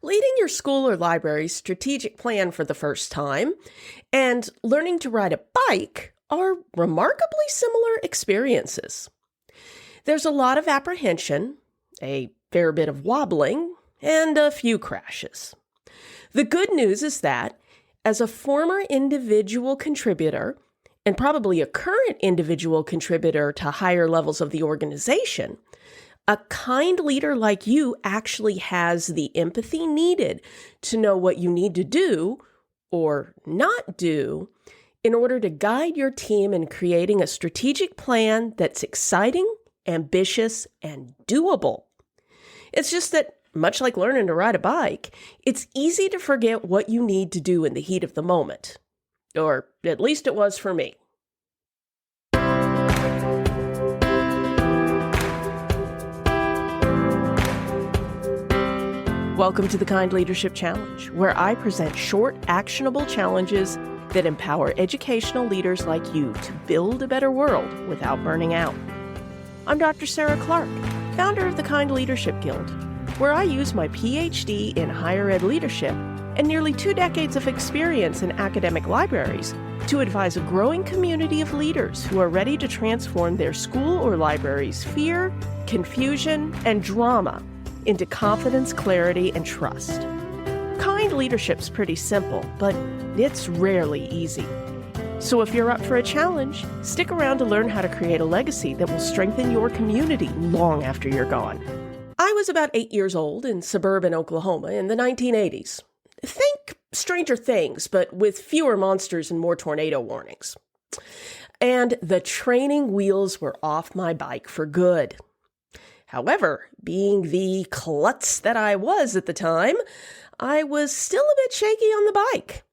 Leading your school or library's strategic plan for the first time and learning to ride a bike are remarkably similar experiences. There's a lot of apprehension, a fair bit of wobbling, and a few crashes. The good news is that, as a former individual contributor, and probably a current individual contributor to higher levels of the organization, a kind leader like you actually has the empathy needed to know what you need to do or not do in order to guide your team in creating a strategic plan that's exciting, ambitious, and doable. It's just that, much like learning to ride a bike, it's easy to forget what you need to do in the heat of the moment. Or at least it was for me. Welcome to the Kind Leadership Challenge, where I present short, actionable challenges that empower educational leaders like you to build a better world without burning out. I'm Dr. Sarah Clark, founder of the Kind Leadership Guild, where I use my PhD in higher ed leadership and nearly 2 decades of experience in academic libraries to advise a growing community of leaders who are ready to transform their school or library's fear, confusion, and drama into confidence, clarity, and trust. Kind leadership's pretty simple, but it's rarely easy. So if you're up for a challenge, stick around to learn how to create a legacy that will strengthen your community long after you're gone. I was about 8 years old in suburban Oklahoma in the 1980s. Think Stranger Things, but with fewer monsters and more tornado warnings. And the training wheels were off my bike for good. However, being the klutz that I was at the time, I was still a bit shaky on the bike.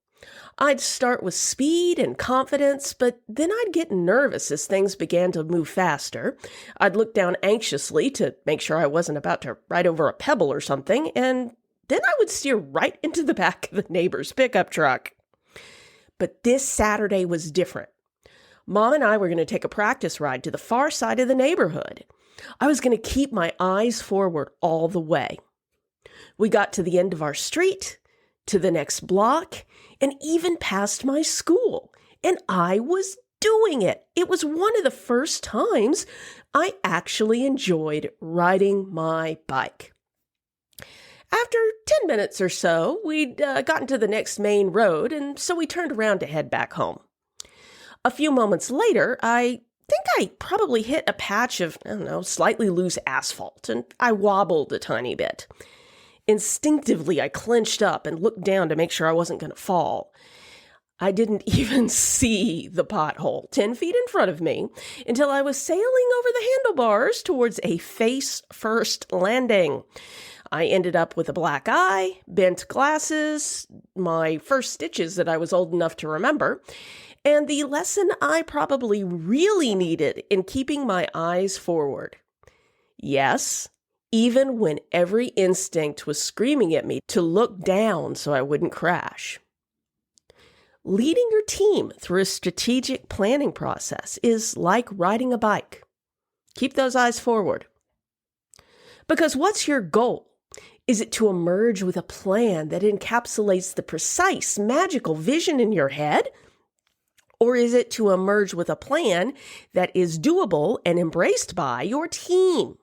I'd start with speed and confidence, but then I'd get nervous as things began to move faster. I'd look down anxiously to make sure I wasn't about to ride over a pebble or something, and then I would steer right into the back of the neighbor's pickup truck. But this Saturday was different. Mom and I were going to take a practice ride to the far side of the neighborhood. I was going to keep my eyes forward all the way. We got to the end of our street, to the next block, and even past my school. And I was doing it. It was one of the first times I actually enjoyed riding my bike. After 10 minutes or so, we'd gotten to the next main road, and so we turned around to head back home. A few moments later, I think I probably hit a patch of, slightly loose asphalt, and I wobbled a tiny bit. Instinctively, I clenched up and looked down to make sure I wasn't going to fall. I didn't even see the pothole 10 feet in front of me until I was sailing over the handlebars towards a face-first landing. I ended up with a black eye, bent glasses, my first stitches that I was old enough to remember, and the lesson I probably really needed in keeping my eyes forward. Yes, even when every instinct was screaming at me to look down so I wouldn't crash. Leading your team through a strategic planning process is like riding a bike. Keep those eyes forward. Because what's your goal? Is it to emerge with a plan that encapsulates the precise, magical vision in your head? Or is it to emerge with a plan that is doable and embraced by your team?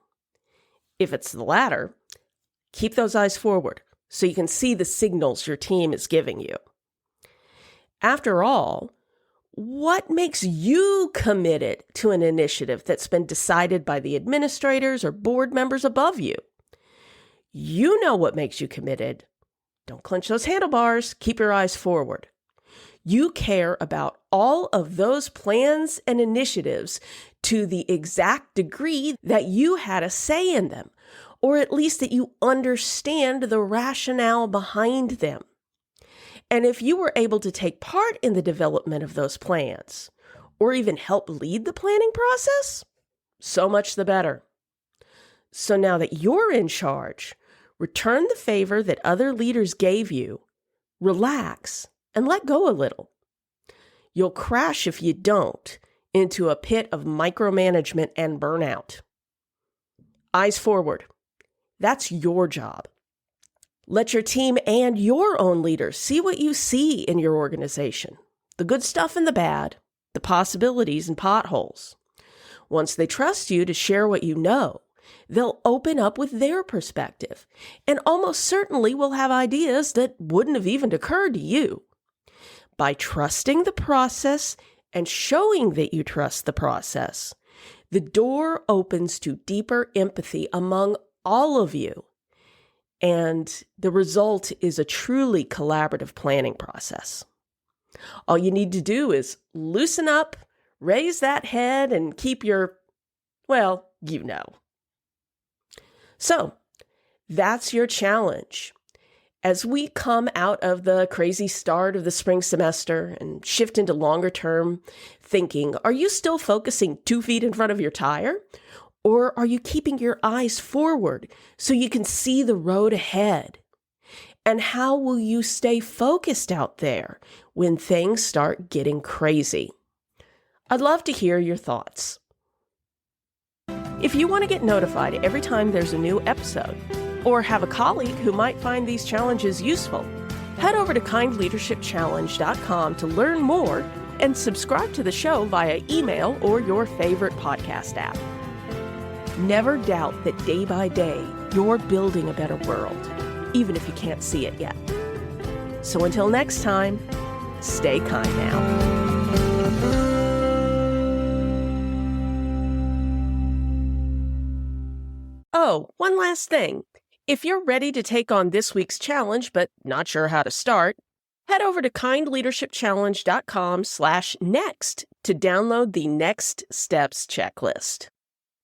If it's the latter, keep those eyes forward so you can see the signals your team is giving you. After all, what makes you committed to an initiative that's been decided by the administrators or board members above you? You know what makes you committed. Don't clench those handlebars. Keep your eyes forward. You care about all of those plans and initiatives to the exact degree that you had a say in them, or at least that you understand the rationale behind them. And if you were able to take part in the development of those plans, or even help lead the planning process, so much the better. So now that you're in charge, return the favor that other leaders gave you, relax, and let go a little. You'll crash if you don't into a pit of micromanagement and burnout. Eyes forward. That's your job. Let your team and your own leaders see what you see in your organization, the good stuff and the bad, the possibilities and potholes. Once they trust you to share what you know, they'll open up with their perspective and almost certainly will have ideas that wouldn't have even occurred to you. By trusting the process and showing that you trust the process, the door opens to deeper empathy among all of you. And the result is a truly collaborative planning process. All you need to do is loosen up, raise that head, and keep your, well, you know. So, that's your challenge. As we come out of the crazy start of the spring semester and shift into longer-term thinking, are you still focusing 2 feet in front of your tire? Or are you keeping your eyes forward so you can see the road ahead? And how will you stay focused out there when things start getting crazy? I'd love to hear your thoughts. If you want to get notified every time there's a new episode, or have a colleague who might find these challenges useful, head over to kindleadershipchallenge.com to learn more and subscribe to the show via email or your favorite podcast app. Never doubt that day by day, you're building a better world, even if you can't see it yet. So until next time, stay kind now. Oh, one last thing. If you're ready to take on this week's challenge but not sure how to start, head over to kindleadershipchallenge.com/next to download the Next Steps checklist.